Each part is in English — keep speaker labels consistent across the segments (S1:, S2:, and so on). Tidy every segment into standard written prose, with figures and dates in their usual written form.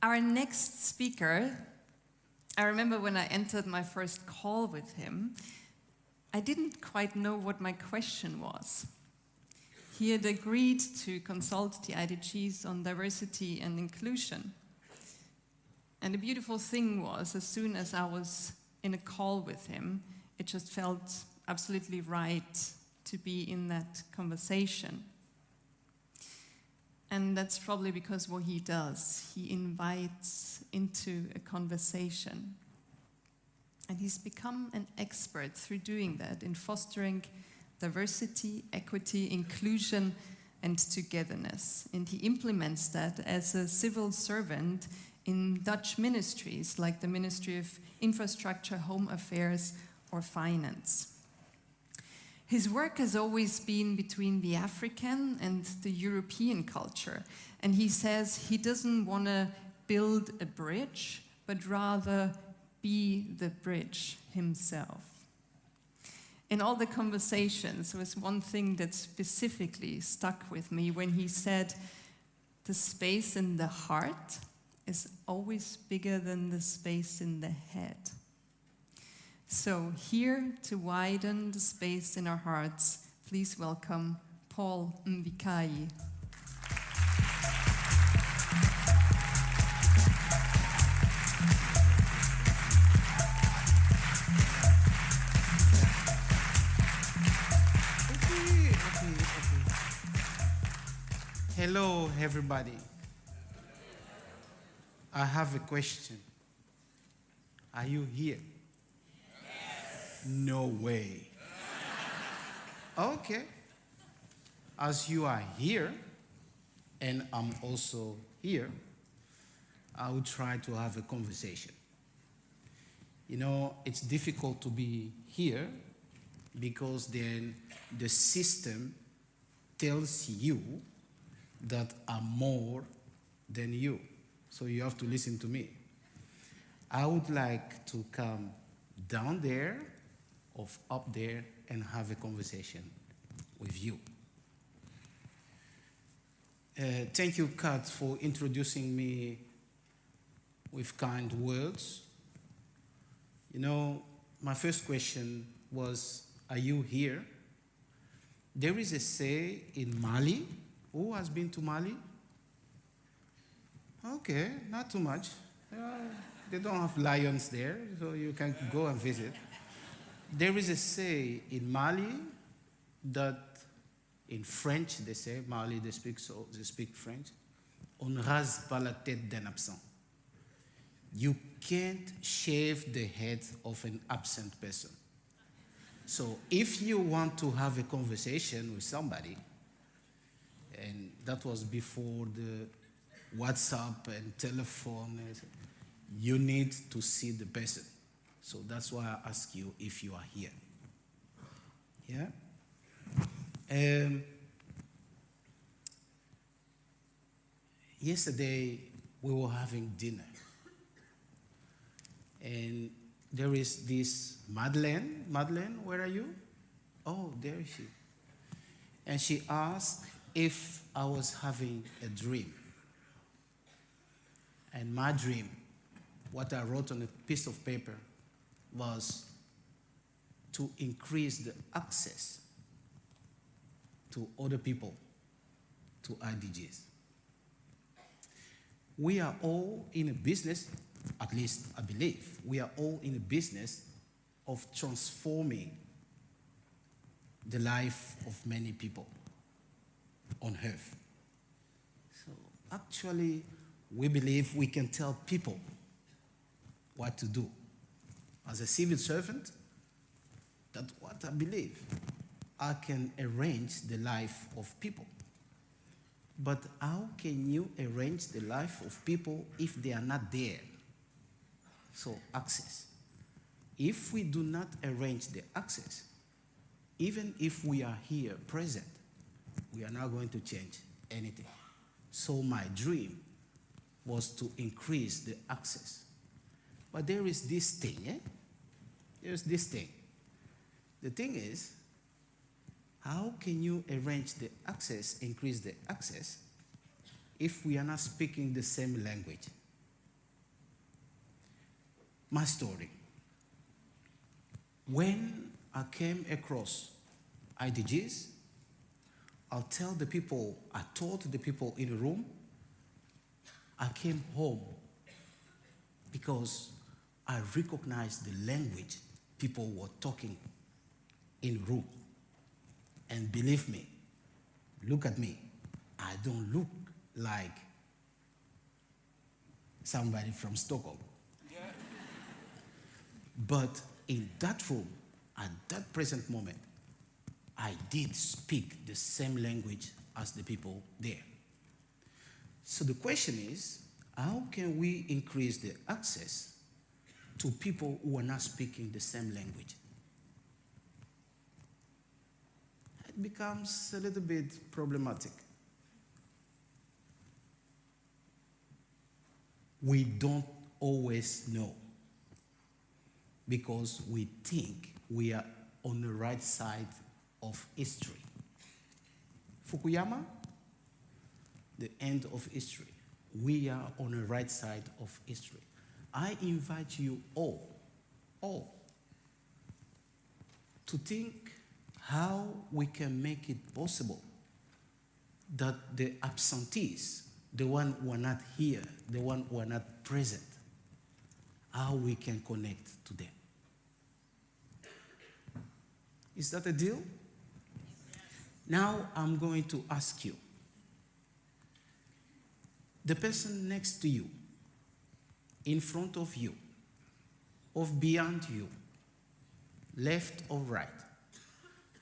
S1: Our next speaker, I remember when I entered my first call with him, I didn't quite know what my question was. He had agreed to consult the IDGs on diversity and inclusion. And the beautiful thing was, as soon as I was in a call with him, it just felt absolutely right to be in that conversation. And that's probably because what he does, he invites into a conversation. And he's become an expert through doing that in fostering diversity, equity, inclusion, and togetherness. And he implements that as a civil servant in Dutch ministries like the Ministry of Infrastructure, Home Affairs, or Finance. His work has always been between the African and the European culture. And he says he doesn't want to build a bridge, but rather be the bridge himself. In all the conversations, there was one thing that specifically stuck with me when he said, the space in the heart is always bigger than the space in the head. So here to widen the space in our hearts, please welcome Paul Mbikayi.
S2: Hello, everybody. I have a question. Are you here? No way. Okay. As you are here, and I'm also here, I will try to have a conversation. You know, it's difficult to be here because then the system tells you that I'm more than you. So you have to listen to me. I would like to come down there or up there and have a conversation with you. Thank you, Kat, for introducing me with kind words. You know, my first question was, are you here? There is a say in Mali. Who has been to Mali? Okay, not too much. They don't have lions there, so you can go and visit. There is a say in Mali that in French they say, Mali they speak French, on ne rase pas la tête d'un absent. You can't shave the head of an absent person. So if you want to have a conversation with somebody, and that was before the WhatsApp and telephone, you need to see the person. So that's why I ask you if you are here. Yeah? Yesterday, we were having dinner. And there is this Madeleine. Madeleine, where are you? Oh, there is she. And she asked if I was having a dream. And my dream, what I wrote on a piece of paper, was to increase the access to other people, to IDGs. We are all in a business, at least I believe, we are all in a business of transforming the life of many people on earth. So actually, we believe we can tell people what to do. As a civil servant, that's what I believe. I can arrange the life of people. But how can you arrange the life of people if they are not there? So access. If we do not arrange the access, even if we are here present, we are not going to change anything. So my dream was to increase the access. But there is this thing, There's this thing. The thing is, how can you arrange the access, increase the access, if we are not speaking the same language? my story. When I came across IDGs, I told the people in the room, I came home because I recognized the language people were talking in the room. And believe me, look at me, I don't look like somebody from Stockholm. Yeah. But in that room, at that present moment, I did speak the same language as the people there. So the question is, how can we increase the access to people who are not speaking the same language? It becomes a little bit problematic. We don't always know because we think we are on the right side of history. Fukuyama, the end of history. We are on the right side of history. I invite you all to think how we can make it possible that the absentees, the one who are not here, the one who are not present, how we can connect to them. Is that a deal? Now I'm going to ask you, the person next to you, in front of you, of beyond you, left or right,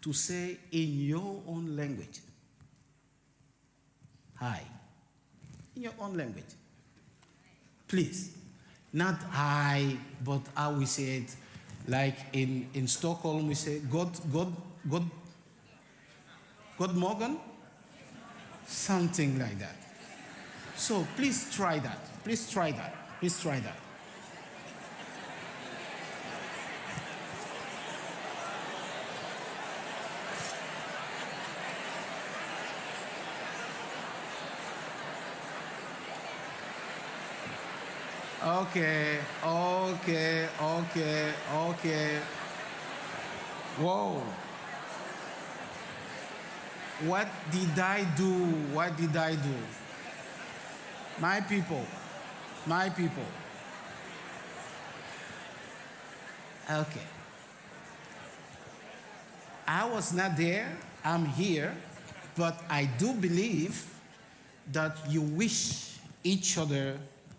S2: to say in your own language, hi, in your own language. Please, not hi, but how we say it, like in Stockholm we say God Morgan, something like that. So please try that. Please try that. Please try that. Okay. Whoa. What did I do? My people. Okay. I was not there, I'm here, but I do believe that you wish each other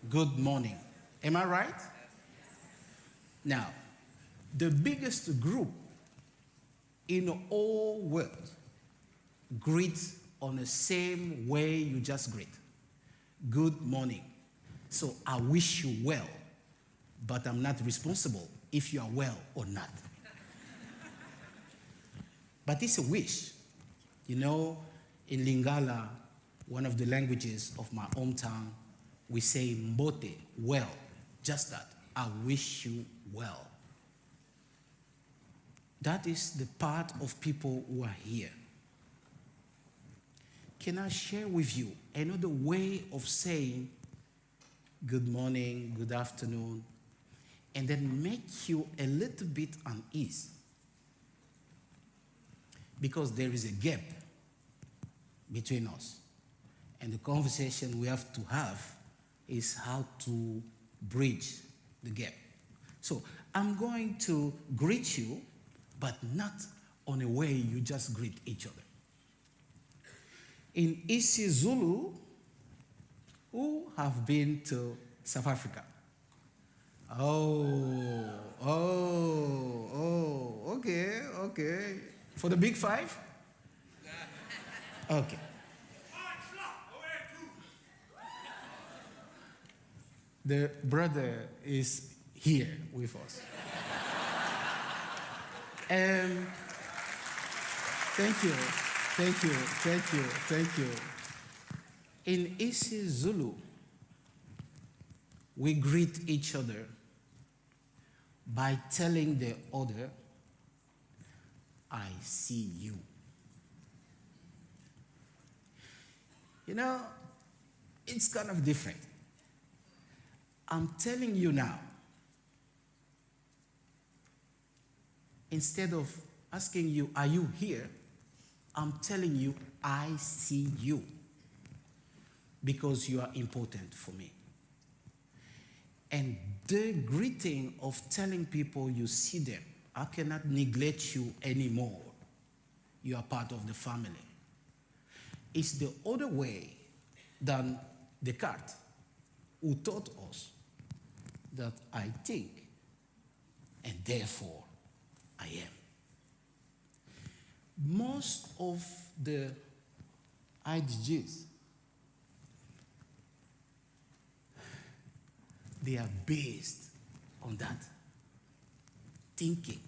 S2: good morning. Am I right? Now, the biggest group in the whole world greets on the same way you just greet. Good morning. So I wish you well, but I'm not responsible if you are well or not. But it's a wish. You know, in Lingala, one of the languages of my hometown, we say mbote, well, just that. I wish you well. That is the part of people who are here. Can I share with you another way of saying good morning, good afternoon, and then make you a little bit uneasy? Because there is a gap between us. And the conversation we have to have is how to bridge the gap. So I'm going to greet you, but not on a way you just greet each other. In isiZulu, who have been to South Africa? Okay. For the big five? Okay. The brother is here with us. Thank you. In isiZulu, we greet each other by telling the other, I see you. You know, it's kind of different. I'm telling you now, Instead of asking you, are you here? I'm telling you, I see you because you are important for me. And the greeting of telling people you see them, I cannot neglect you anymore. You are part of the family. It's the other way than Descartes, who taught us that I think and therefore I am. Most of the IDGs, they are based on that thinking.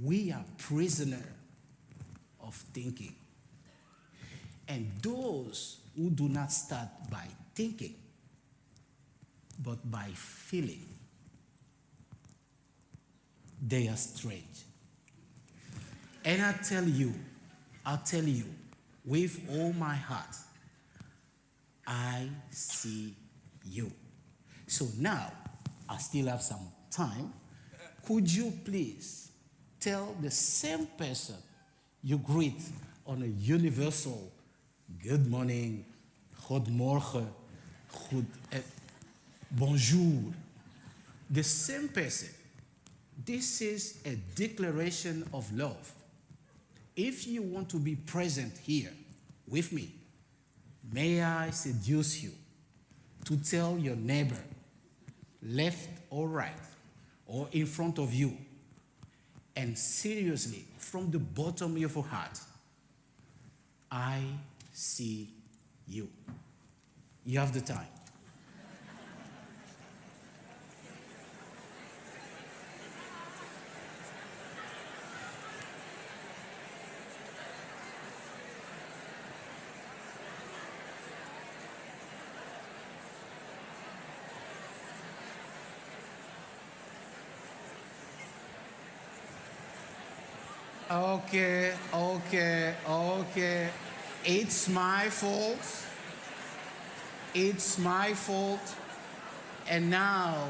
S2: We are prisoners of thinking. And those who do not start by thinking, but by feeling, they are strange. And I'll tell you, with all my heart, I see you. So now, I still have some time. Could you please tell the same person you greet on a universal good morning, goedemorgen, bonjour. The same person. This is a declaration of love. If you want to be present here with me, may I seduce you to tell your neighbor, left or right, or in front of you, and seriously, from the bottom of your heart, I see you. You have the time. Okay. It's my fault. It's my fault. And now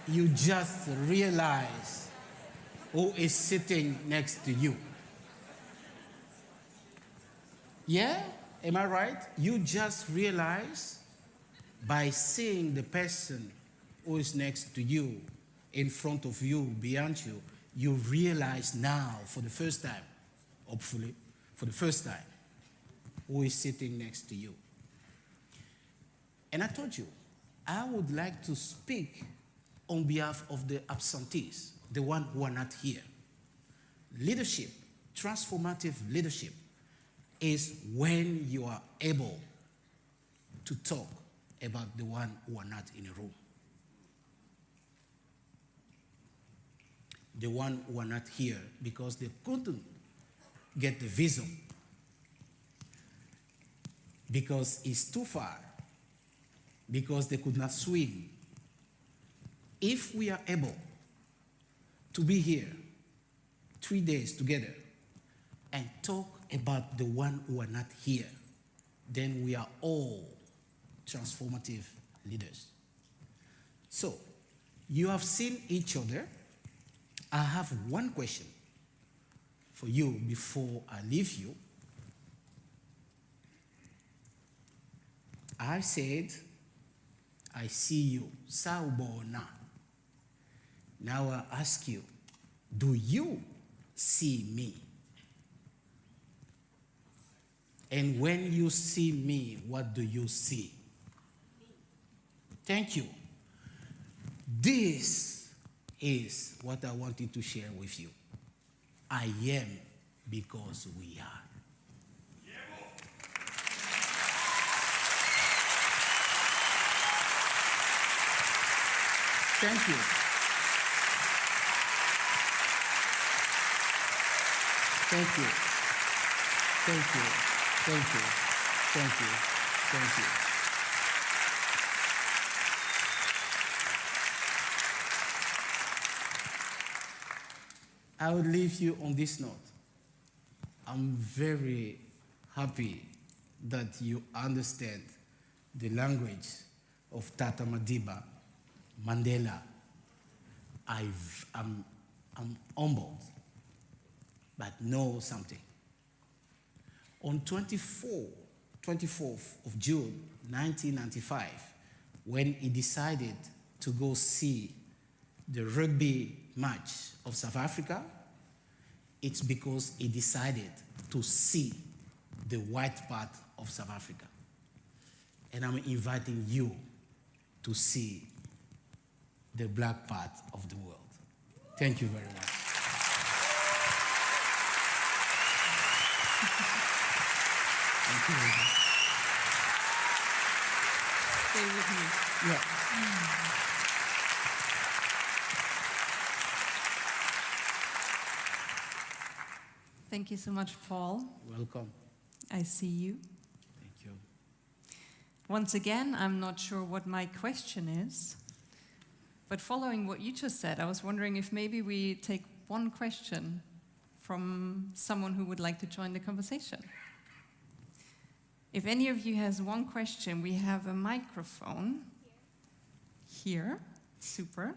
S2: you just realize who is sitting next to you. Yeah? Am I right? You just realize by seeing the person who is next to you, in front of you, beyond you, you realize now for the first time, hopefully, for the first time, who is sitting next to you. And I told you, I would like to speak on behalf of the absentees, the ones who are not here. Leadership, transformative leadership, is when you are able to talk about the ones who are not in a room. The ones who are not here because they couldn't get the visa, because it's too far, because they could not swim. If we are able to be here 3 days together and talk about the ones who are not here, then we are all transformative leaders. So, you have seen each other. I have one question for you before I leave you. I said, I see you. Saubona. Now I ask you, do you see me? And when you see me, what do you see? Thank you. This is what I wanted to share with you. I am because we are. Thank you. Thank you. Thank you. Thank you. Thank you. Thank you. I will leave you on this note. I'm very happy that you understand the language of Tata Madiba, Mandela, I'm humbled, but know something. On 24th of June, 1995, when he decided to go see the rugby match of South Africa, it's because he decided to see the white part of South Africa. And I'm inviting you to see the black part of the world. Thank you very much. Thank you very much.
S1: Stay with me.
S2: Yeah.
S1: Thank you so much, Paul.
S2: Welcome.
S1: I see you.
S2: Thank you.
S1: Once again, I'm not sure what my question is, but following what you just said, I was wondering if maybe we take one question from someone who would like to join the conversation. If any of you has one question, we have a microphone here. Super.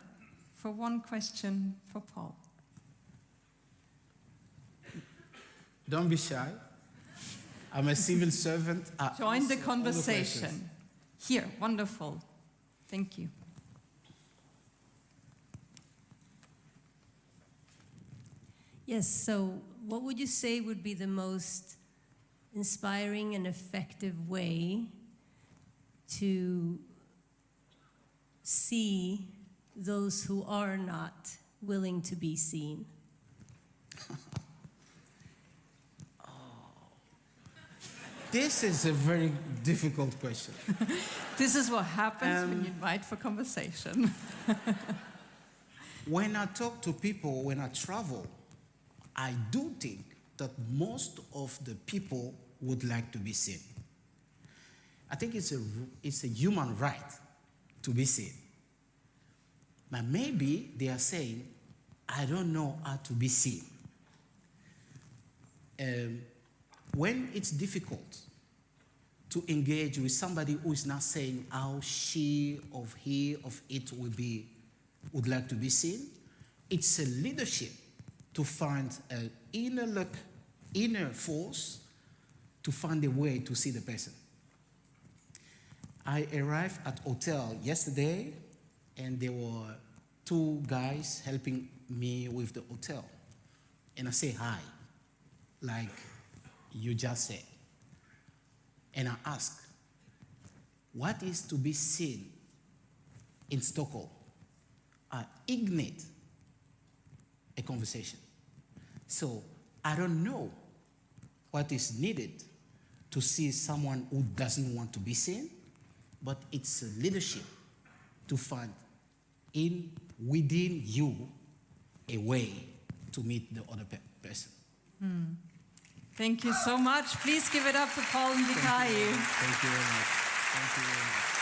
S1: For one question for Paul.
S2: Don't be shy. I'm a civil servant.
S1: Join the conversation. Here, wonderful. Thank you.
S3: Yes, so what would you say would be the most inspiring and effective way to see those who are not willing to be seen?
S2: This is a very difficult question.
S1: This is what happens when you invite for conversation.
S2: When I talk to people, when I travel, I do think that most of the people would like to be seen. I think it's a human right to be seen. But maybe they are saying, I don't know how to be seen. When it's difficult to engage with somebody who is not saying how she or he or it would like to be seen, it's a leadership to find an inner force to find a way to see the person. I arrived at hotel yesterday, and there were two guys helping me with the hotel. And I say hi, like you just said. And I ask, what is to be seen in Stockholm? I ignite a conversation. So I don't know what is needed to see someone who doesn't want to be seen, but it's a leadership to find within you a way to meet the other person.
S1: Thank you so much. Please give it up for Paul Mbikayi.
S2: Thank you very much. Thank you very much.